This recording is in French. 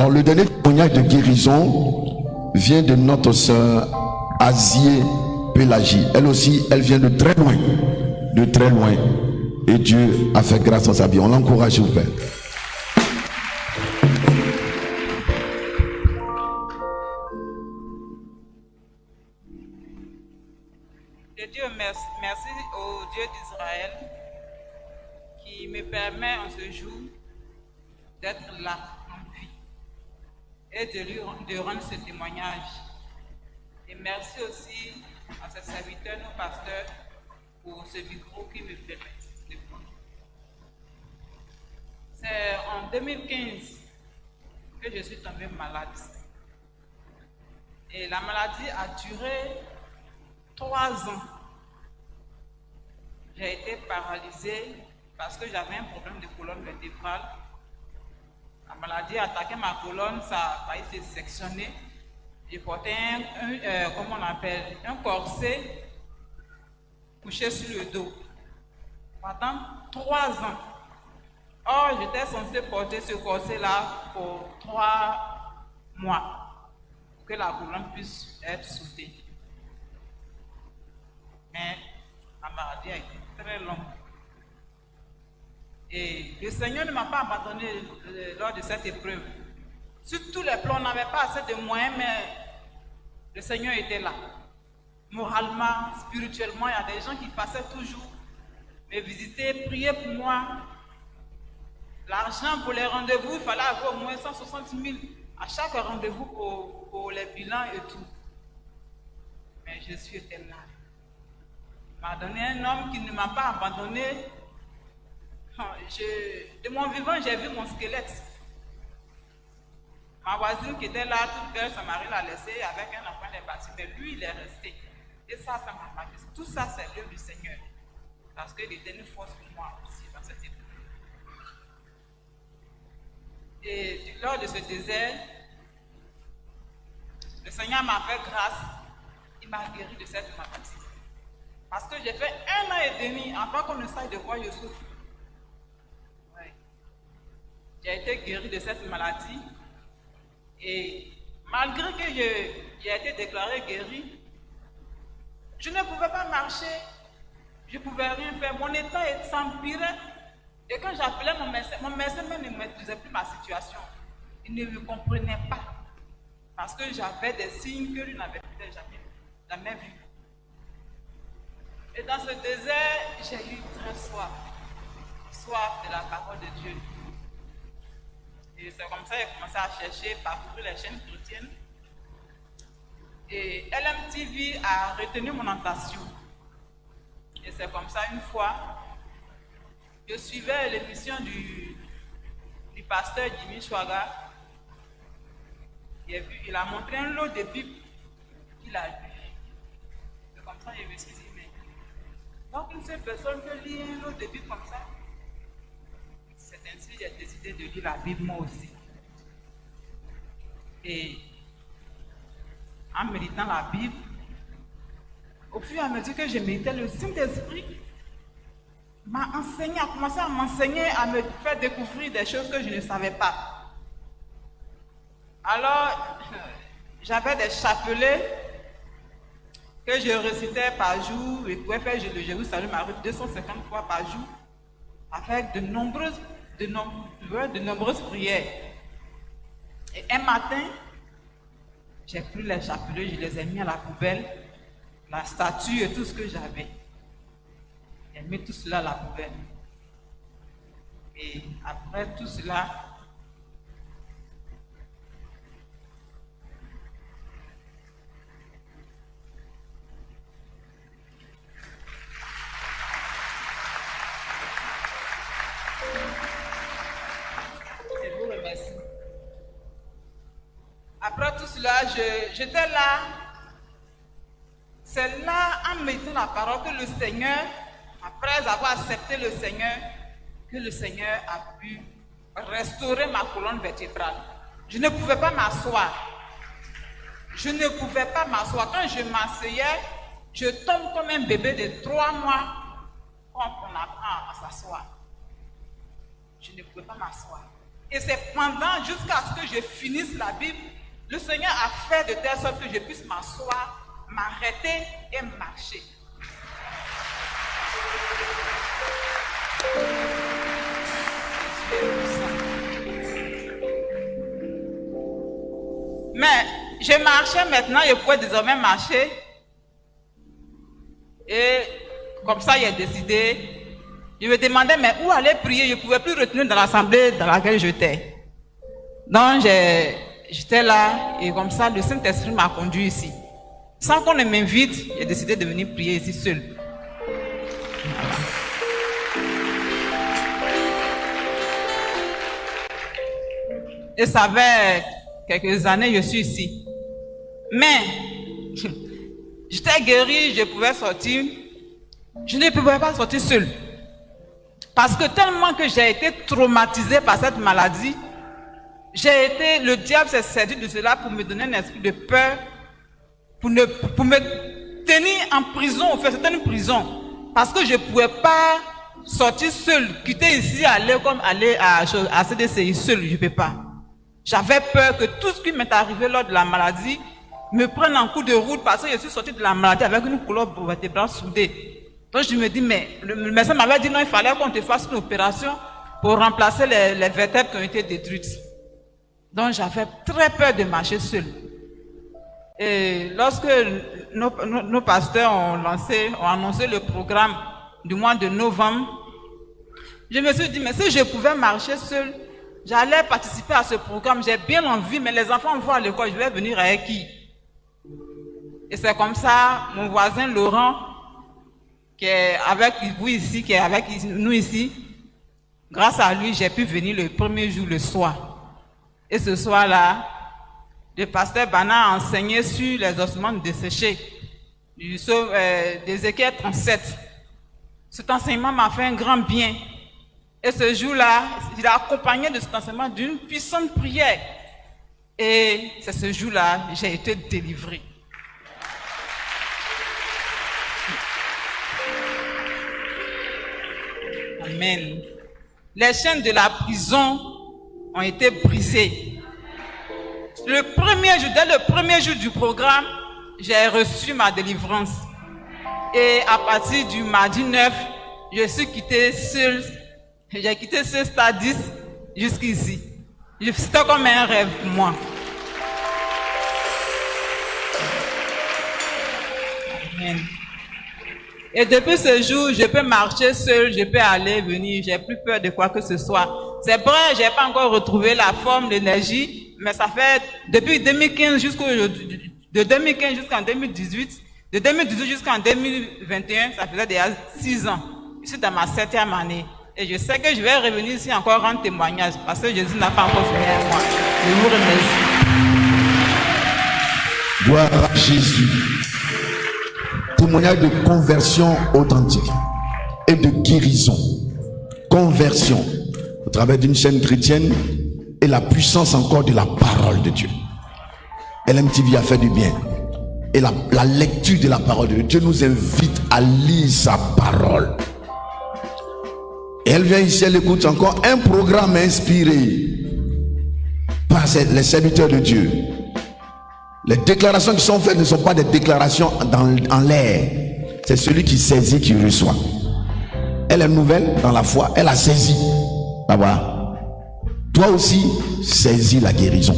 Alors le dernier témoignage de guérison vient de notre sœur Azié Pélagie. Elle aussi, elle vient de très loin. De très loin. Et Dieu a fait grâce à sa vie. On l'encourage, s'il vous plaît. Merci au Dieu d'Israël qui me permet en ce jour d'être là en vie et de rendre ce témoignage. Et merci aussi à ses serviteurs, nos pasteurs, pour ce micro qui me permet de prendre. C'est en 2015 que je suis tombée malade. Et la maladie a duré 3 ans. J'ai été paralysée parce que j'avais un problème de colonne vertébrale. La maladie a attaqué ma colonne, ça a failli se sectionner. J'ai porté un corset couché sur le dos pendant 3 ans. Or, j'étais censée porter ce corset-là pour 3 mois pour que la colonne puisse être soudée. Mais la maladie a été très longue. Et le Seigneur ne m'a pas abandonné lors de cette épreuve. Sur tous les plans, on n'avait pas assez de moyens, mais le Seigneur était là. Moralement, spirituellement, il y a des gens qui passaient toujours me visiter, prier pour moi. L'argent pour les rendez-vous, il fallait avoir au moins 160 000 à chaque rendez-vous pour les bilans et tout. Mais Jésus était là. Il m'a donné un homme qui ne m'a pas abandonné. De mon vivant, j'ai vu mon squelette. Ma voisine qui était là, toute belle, son mari l'a laissé avec un enfant, il est parti, mais lui, il est resté. Et ça m'a marqué. Tout ça, c'est l'œuvre du Seigneur. Parce qu'il était une force pour moi aussi dans cette époque. Et lors de ce désert, le Seigneur m'a fait grâce. Il m'a guéri de cette maladie. Parce que j'ai fait 1 an et demi avant qu'on ne sache de quoi je souffre. Ouais. J'ai été guéri de cette maladie. Et malgré que j'ai été déclaré guéri, je ne pouvais pas marcher. Je ne pouvais rien faire. Mon état s'empirait. Et quand j'appelais mon médecin même ne maîtrisait plus ma situation. Il ne me comprenait pas. Parce que j'avais des signes que lui n'avait peut-être jamais vus. Et dans ce désert, j'ai eu très soif. Soif de la parole de Dieu. Et c'est comme ça que j'ai commencé à chercher, parcourir les chaînes chrétiennes. Et LMTV a retenu mon attention. Et c'est comme ça, une fois, je suivais l'émission du pasteur Jimmy Chouaga. Il a montré un lot de Bibles qu'il a lu. Et comme ça, je me suis dit, mais donc une seule personne peut lire un lot de Bibles comme ça. C'est ainsi que j'ai décidé de lire la Bible moi aussi. Et en méditant la Bible, au fur et à mesure que je méditais, le Saint-Esprit m'a enseigné, a commencé à m'enseigner, à me faire découvrir des choses que je ne savais pas. Alors, j'avais des chapelets que je récitais par jour. Je pouvais faire le Jérusalem Marie 250 fois par jour, avec de nombreuses prières. Et un matin, j'ai pris les chapelets, je les ai mis à la poubelle, la statue et tout ce que j'avais. J'ai mis tout cela à la poubelle. Et après tout cela, j'étais là. C'est là, en mettant la parole, que le Seigneur, après avoir accepté le Seigneur, que le Seigneur a pu restaurer ma colonne vertébrale. Je ne pouvais pas m'asseoir. Je ne pouvais pas m'asseoir. Quand je m'asseyais, je tombe comme un bébé de 3 mois quand on apprend à s'asseoir. Je ne pouvais pas m'asseoir. Et c'est pendant, jusqu'à ce que je finisse la Bible, le Seigneur a fait de telle sorte que je puisse m'asseoir, m'arrêter et marcher. Mais je marchais maintenant, je pouvais désormais marcher. Et comme ça, il a décidé. Je me demandais, mais où aller prier? Je ne pouvais plus retenir dans l'assemblée dans laquelle j'étais. Donc, j'étais là, et comme ça, le Saint-Esprit m'a conduit ici. Sans qu'on ne m'invite, j'ai décidé de venir prier ici seul. Et ça fait quelques années que je suis ici. Mais, j'étais guéri, je pouvais sortir. Je ne pouvais pas sortir seul. Parce que tellement que j'ai été traumatisé par cette maladie, le diable s'est servi de cela pour me donner un esprit de peur, pour me tenir en prison, au fait, c'était une prison. Parce que je ne pouvais pas sortir seul, quitter ici, aller à CDCI seul, je ne peux pas. J'avais peur que tout ce qui m'est arrivé lors de la maladie me prenne en coup de route parce que je suis sorti de la maladie avec une colonne vertébrale soudée. Donc je me dis, mais le médecin m'avait dit non, il fallait qu'on te fasse une opération pour remplacer les vertèbres qui ont été détruites. Donc j'avais très peur de marcher seul. Et lorsque nos pasteurs ont annoncé le programme du mois de novembre, je me suis dit, mais si je pouvais marcher seul, j'allais participer à ce programme. J'ai bien envie, mais les enfants vont à l'école, je vais venir avec qui? Et c'est comme ça, mon voisin Laurent, qui est avec vous ici, qui est avec nous ici, grâce à lui, j'ai pu venir le premier jour le soir. Et ce soir-là, le pasteur Bana a enseigné sur les ossements desséchés, d'Ézéchiel 37. Cet enseignement m'a fait un grand bien. Et ce jour-là, il a accompagné de cet enseignement d'une puissante prière. Et c'est ce jour-là, j'ai été délivré. Amen. Les chaînes de la prison ont été brisées. Dès le premier jour du programme, j'ai reçu ma délivrance. Et à partir du mardi 9, je suis quitté seul. J'ai quitté ce stade 10 jusqu'ici. C'était comme un rêve pour moi. Amen. Et depuis ce jour, je peux marcher seul, je peux aller, venir, j'ai plus peur de quoi que ce soit. C'est vrai, j'ai pas encore retrouvé la forme, l'énergie, mais ça fait depuis 2015 de 2015 jusqu'en 2018, de 2018 jusqu'en 2021, ça faisait déjà 6 ans. Je suis dans ma 7e année. Et je sais que je vais revenir ici encore rendre témoignage, parce que Jésus n'a pas encore fini avec moi. Je vous remercie. Gloire à Jésus. Témoignage de conversion authentique et de guérison. Conversion au travers d'une chaîne chrétienne et la puissance encore de la parole de Dieu. LMTV a fait du bien. Et la lecture de la parole de Dieu. Dieu nous invite à lire sa parole. Et elle vient ici, elle écoute encore un programme inspiré par les serviteurs de Dieu. Les déclarations qui sont faites ne sont pas des déclarations en l'air. C'est celui qui saisit qui reçoit. Elle est nouvelle dans la foi, elle a saisi. Ah, voilà. Toi aussi, saisis la guérison.